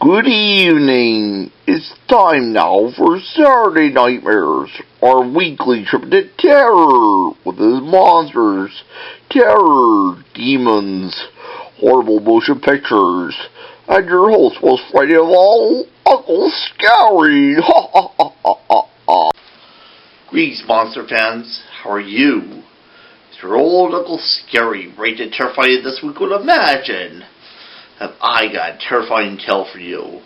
Good evening. It's time now for Saturday Nightmares, our weekly trip to terror with its monsters, terror, demons, horrible motion pictures, and your host, most Friday of all, Uncle Scary. Ha ha ha ha ha ha. Greetings, monster fans. How are you? It's your old Uncle Scary, ready to terrify you this week with Imagine. Have I got a terrifying tale for you?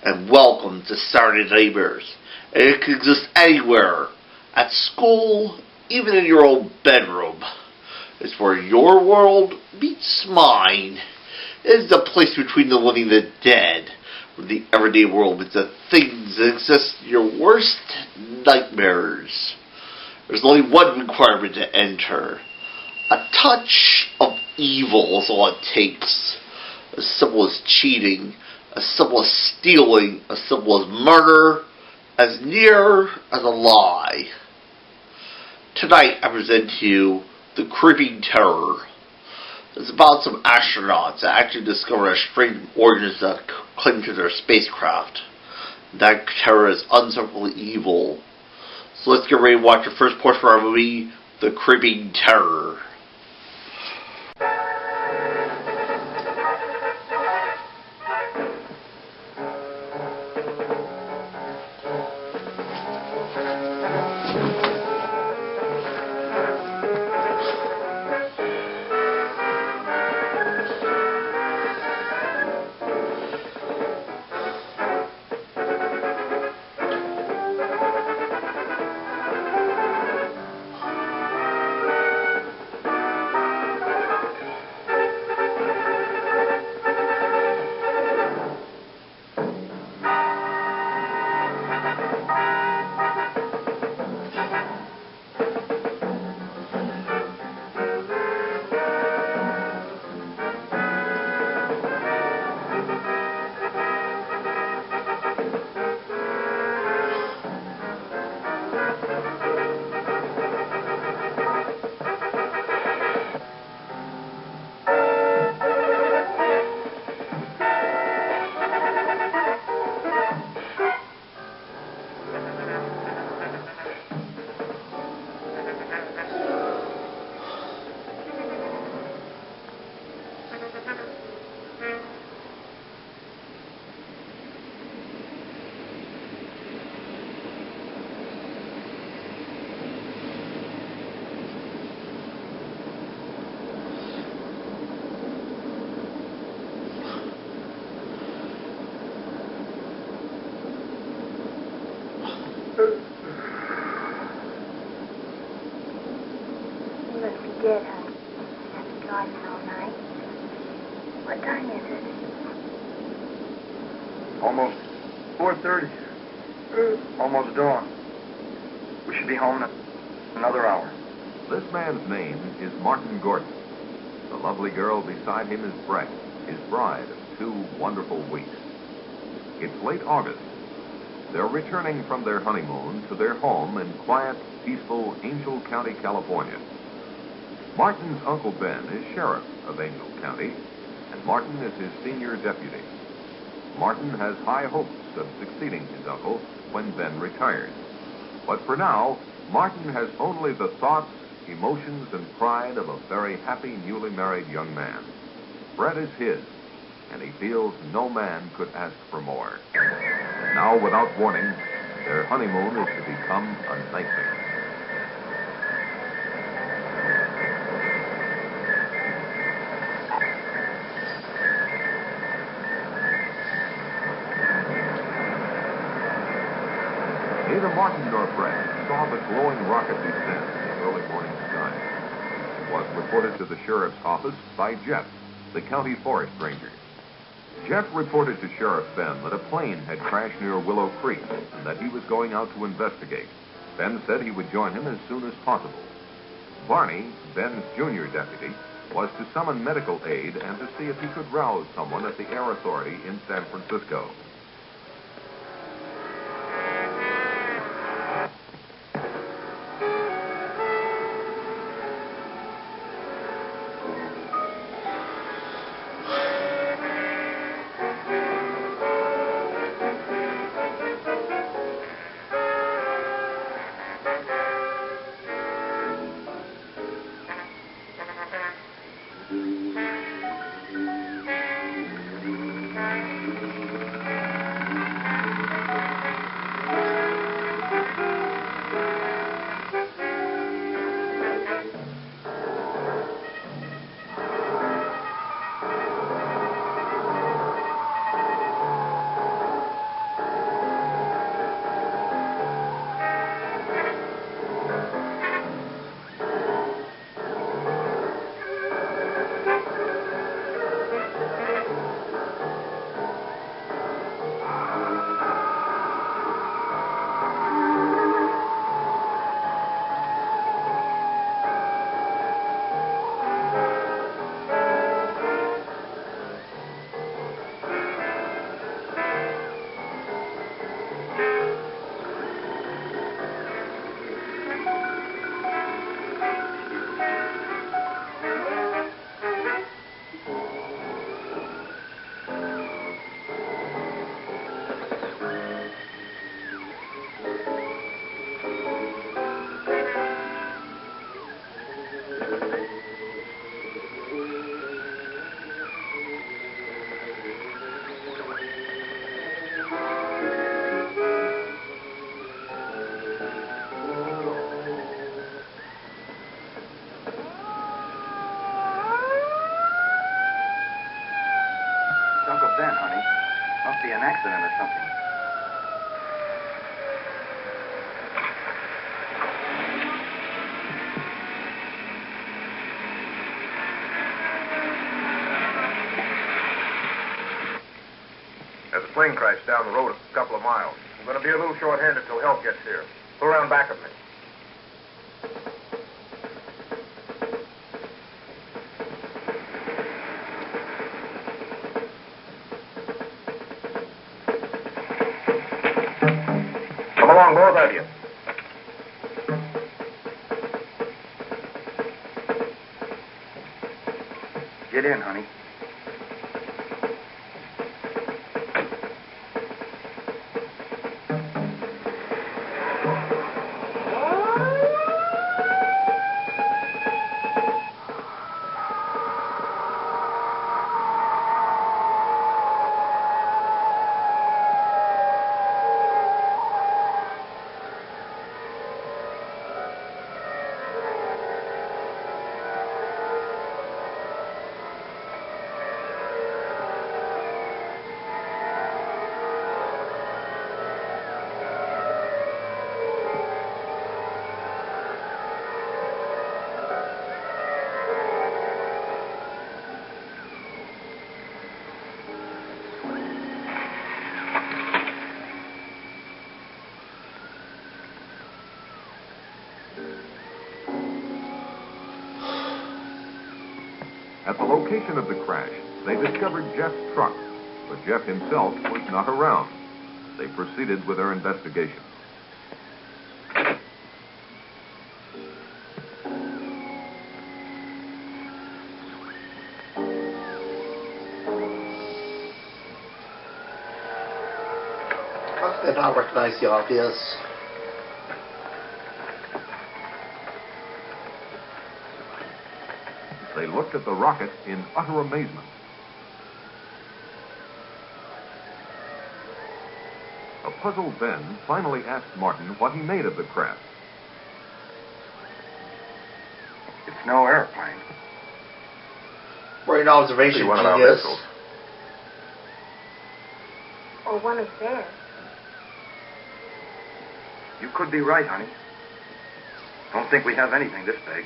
And welcome to Saturday Nightmares. It can exist anywhere. At school, even in your own bedroom. It's where your world meets mine. It is the place between the living and the dead, where the everyday world meets the things that exist in your worst nightmares. There's only one requirement to enter. A touch of evil is all it takes. As simple as cheating, as simple as stealing, as simple as murder, as near as a lie. Tonight I present to you The Creeping Terror. It's about some astronauts that actually discover a strange organism that cling to their spacecraft. That terror is unseparably evil. So let's get ready to watch the first portion of our movie, The Creeping Terror. You must be dead, honey. I've been driving all night. What time is it? Almost 4:30. Almost dawn. We should be home in another hour. This man's name is Martin Gordon. The lovely girl beside him is Brett, his bride of 2 wonderful weeks. It's late August. They're returning from their honeymoon to their home in quiet, peaceful Angel County, California. Martin's Uncle Ben is sheriff of Angel County, and Martin is his senior deputy. Martin has high hopes of succeeding his uncle when Ben retires. But for now, Martin has only the thoughts, emotions, and pride of a very happy, newly married young man. Brett is his, and he feels no man could ask for more. Now, without warning, their honeymoon is to become a nightmare. Neither Martin nor Brett saw the glowing rocket descend in the early morning sky. It was reported to the sheriff's office by Jeff, the county forest ranger. Jeff reported to Sheriff Ben that a plane had crashed near Willow Creek and that he was going out to investigate. Ben said he would join him as soon as possible. Barney, Ben's junior deputy, was to summon medical aid and to see if he could rouse someone at the Air Authority in San Francisco. was then, honey? Must be an accident or something. There's a plane crash down the road a couple of miles. I'm going to be a little short-handed till help gets here. Pull around back of me. Come along, both of you. Get in, honey. At the location of the crash, they discovered Jeff's truck, but Jeff himself was not around. They proceeded with their investigation. How did they not recognize the obvious? They looked at the rocket in utter amazement. A puzzled Ben finally asked Martin what he made of the craft. It's no airplane. We're an observation See one of our genius. vessels. Or one of theirs. You could be right, honey. Don't think we have anything this big.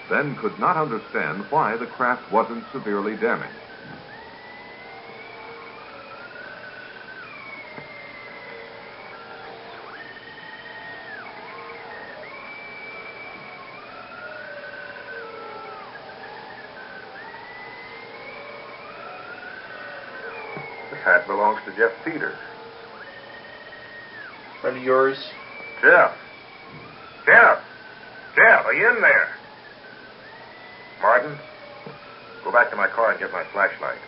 Ben could not understand why the craft wasn't severely damaged. This hat belongs to Jeff Peters. Friend of yours? Jeff! Jeff! Jeff, are you in there? Martin, go back to my car and get my flashlight.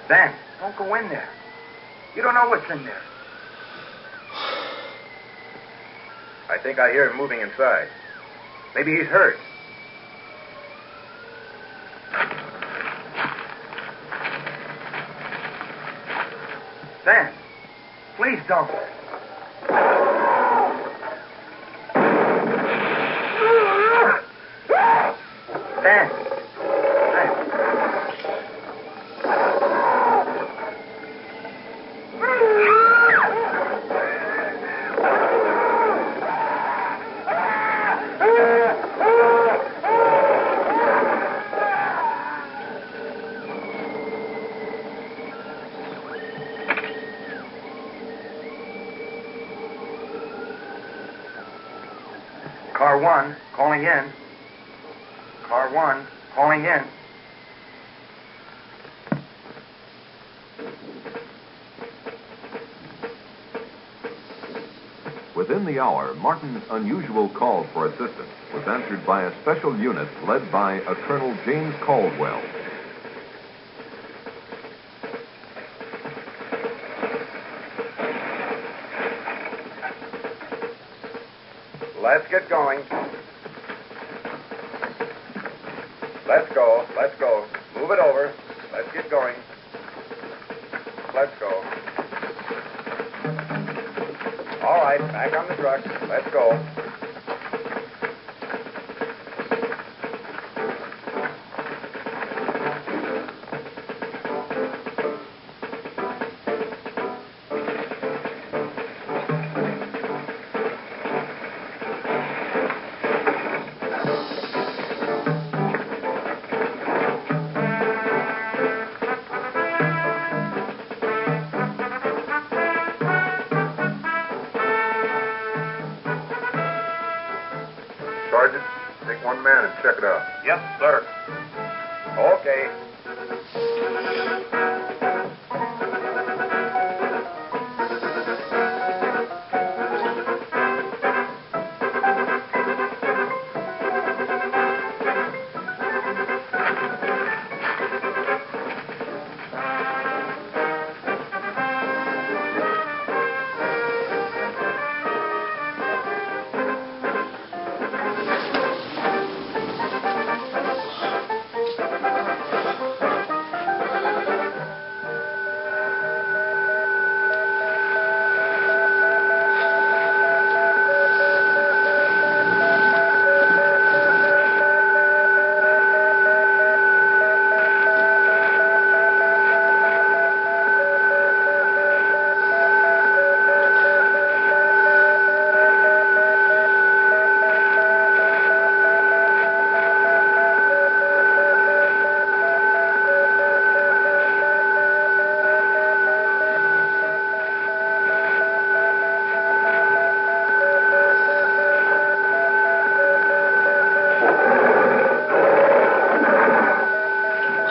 Dan, don't go in there. You don't know what's in there. I think I hear him moving inside. Maybe he's hurt. Dan, please don't. Dan. Dan. Car 1, calling in. Car 1, calling in. Within the hour, Martin's unusual call for assistance was answered by a special unit led by a Colonel James Caldwell. Let's get going. Let's go. Let's go. Move it over. Let's get going. Let's go. All right, back on the truck. Let's go. Sergeant, take one man and check it out. Yes, sir. Okay.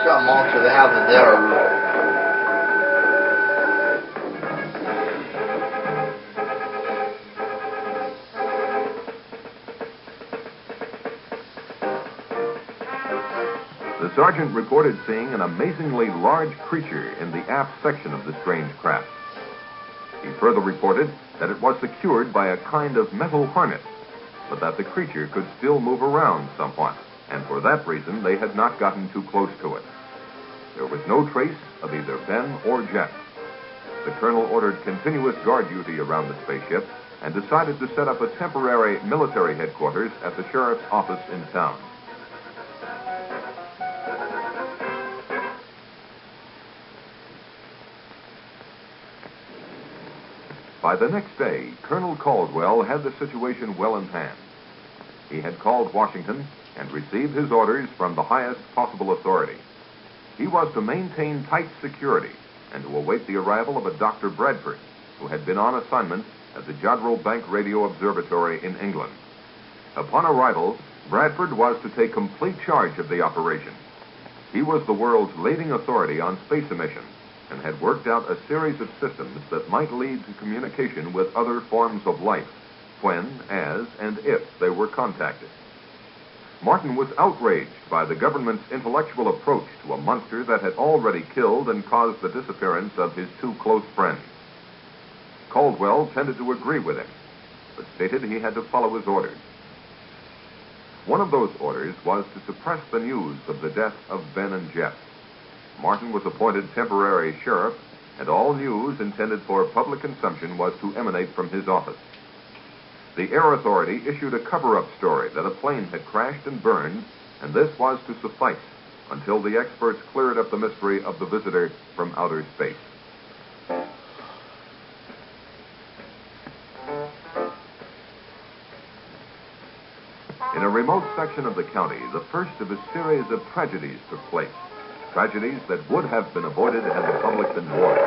What kind of monster they have in there? The sergeant reported seeing an amazingly large creature in the aft section of the strange craft. He further reported that it was secured by a kind of metal harness, but that the creature could still move around somewhat, and for that reason they had not gotten too close to it. There was no trace of either Ben or Jeff. The colonel ordered continuous guard duty around the spaceship and decided to set up a temporary military headquarters at the sheriff's office in town. By the next day, Colonel Caldwell had the situation well in hand. He had called Washington and received his orders from the highest possible authority. He was to maintain tight security and to await the arrival of a Dr. Bradford, who had been on assignment at the Jodrell Bank Radio Observatory in England. Upon arrival, Bradford was to take complete charge of the operation. He was the world's leading authority on space emissions and had worked out a series of systems that might lead to communication with other forms of life, when, as, and if they were contacted. Martin was outraged by the government's intellectual approach to a monster that had already killed and caused the disappearance of his two close friends. Caldwell tended to agree with him, but stated he had to follow his orders. One of those orders was to suppress the news of the death of Ben and Jeff. Martin was appointed temporary sheriff, and all news intended for public consumption was to emanate from his office. The Air Authority issued a cover-up story that a plane had crashed and burned, and this was to suffice until the experts cleared up the mystery of the visitor from outer space. In a remote section of the county, the first of a series of tragedies took place. Tragedies that would have been avoided had the public been warned.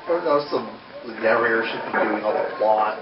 Or no, the narrator should be doing all the plot.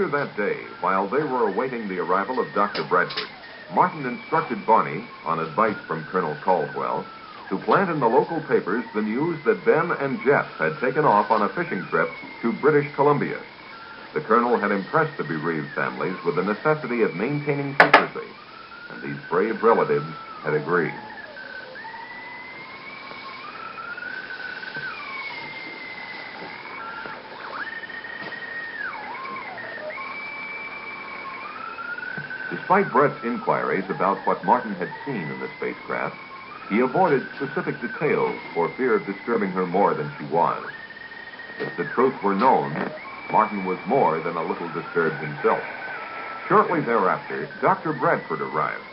Later that day, while they were awaiting the arrival of Dr. Bradford, Martin instructed Barney, on advice from Colonel Caldwell, to plant in the local papers the news that Ben and Jeff had taken off on a fishing trip to British Columbia. The colonel had impressed the bereaved families with the necessity of maintaining secrecy, and these brave relatives had agreed. Despite Brett's inquiries about what Martin had seen in the spacecraft, he avoided specific details for fear of disturbing her more than she was. If the truth were known, Martin was more than a little disturbed himself. Shortly thereafter, Dr. Bradford arrived.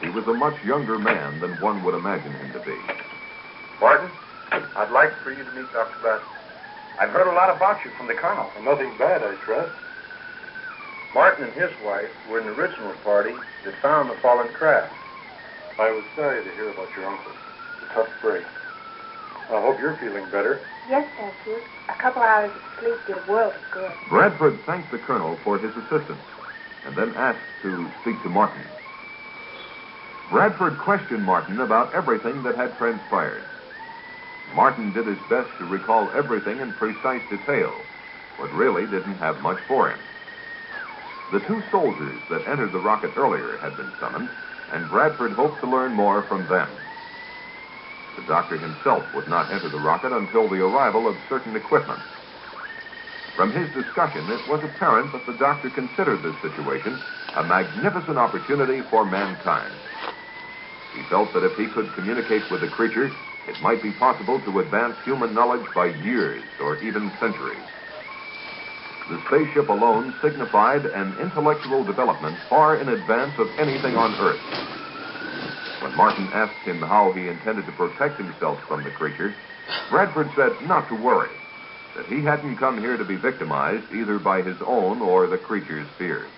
He was a much younger man than one would imagine him to be. Martin, I'd like for you to meet Dr. Bradford. I've heard a lot about you from the colonel. And nothing bad, I trust. Martin and his wife were in the original party that found the fallen craft. I was sorry to hear about your uncle. It's a tough break. I hope you're feeling better. Yes, thank you. A couple hours of sleep did a world of good. Bradford thanked the colonel for his assistance and then asked to speak to Martin. Bradford questioned Martin about everything that had transpired. Martin did his best to recall everything in precise detail, but really didn't have much for him. The two soldiers that entered the rocket earlier had been summoned, and Bradford hoped to learn more from them. The doctor himself would not enter the rocket until the arrival of certain equipment. From his discussion, it was apparent that the doctor considered this situation a magnificent opportunity for mankind. He felt that if he could communicate with the creature, it might be possible to advance human knowledge by years or even centuries. The spaceship alone signified an intellectual development far in advance of anything on Earth. When Martin asked him how he intended to protect himself from the creature, Bradford said not to worry, that he hadn't come here to be victimized either by his own or the creature's fears.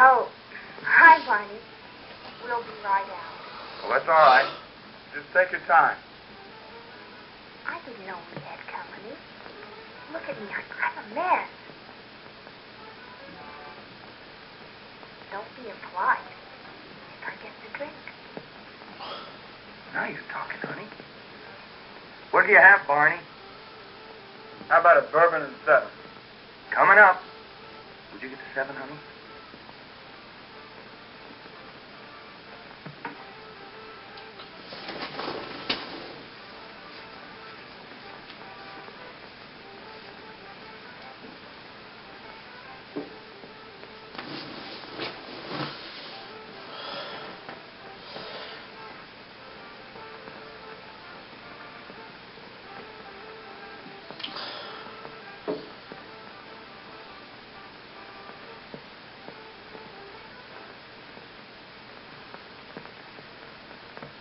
Oh, hi, Barney. We'll be right out. Well, that's all right. Just take your time. I didn't know we had company. Look at me. I'm a mess. Don't be impolite. If I get to drink. Now you're talking, honey. What do you have, Barney? How about a bourbon and 7? Coming up. Would you get the 7, honey?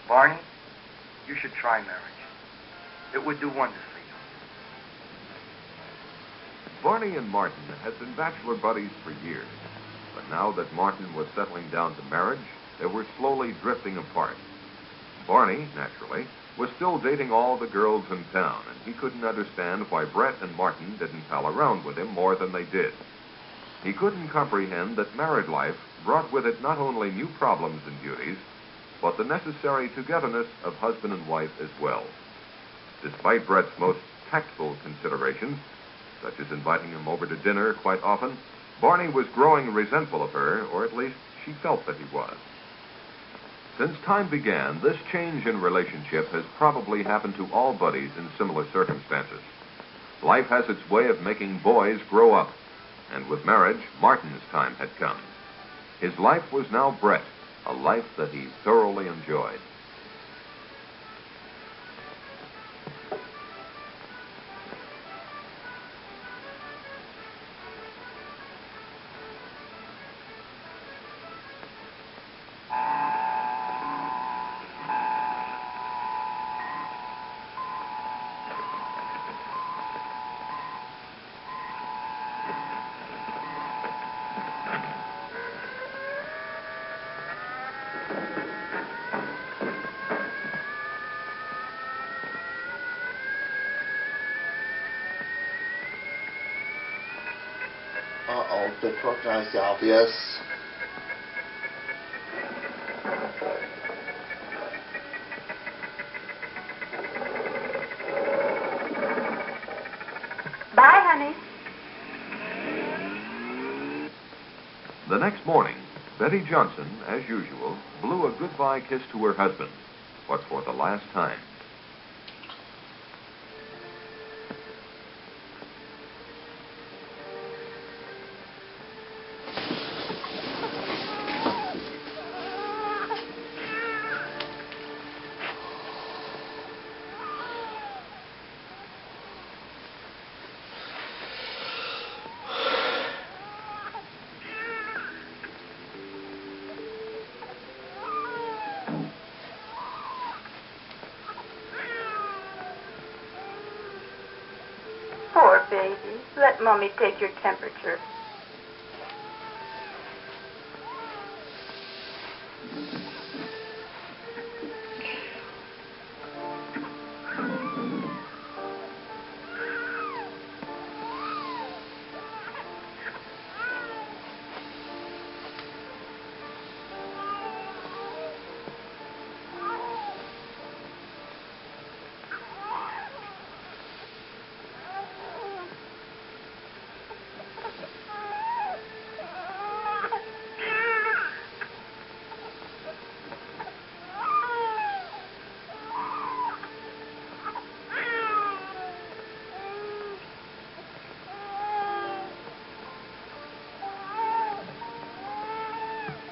Barney, you should try marriage. It would do wonders for you. Barney and Martin had been bachelor buddies for years, but now that Martin was settling down to marriage, they were slowly drifting apart. Barney, naturally, was still dating all the girls in town, and he couldn't understand why Brett and Martin didn't pal around with him more than they did. He couldn't comprehend that married life brought with it not only new problems and duties, but the necessary togetherness of husband and wife as well. Despite Brett's most tactful considerations, such as inviting him over to dinner quite often, Barney was growing resentful of her, or at least she felt that he was. Since time began, this change in relationship has probably happened to all buddies in similar circumstances. Life has its way of making boys grow up, and with marriage, Martin's time had come. His life was now Brett, a life that he thoroughly enjoyed. Uh-oh, the truck guy's obvious. Bye, honey. The next morning, Betty Johnson, as usual, blew a goodbye kiss to her husband, but for the last time. Poor baby. Let Mommy take your temperature.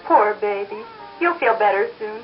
Poor baby. You'll feel better soon.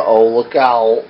Uh-oh, look out.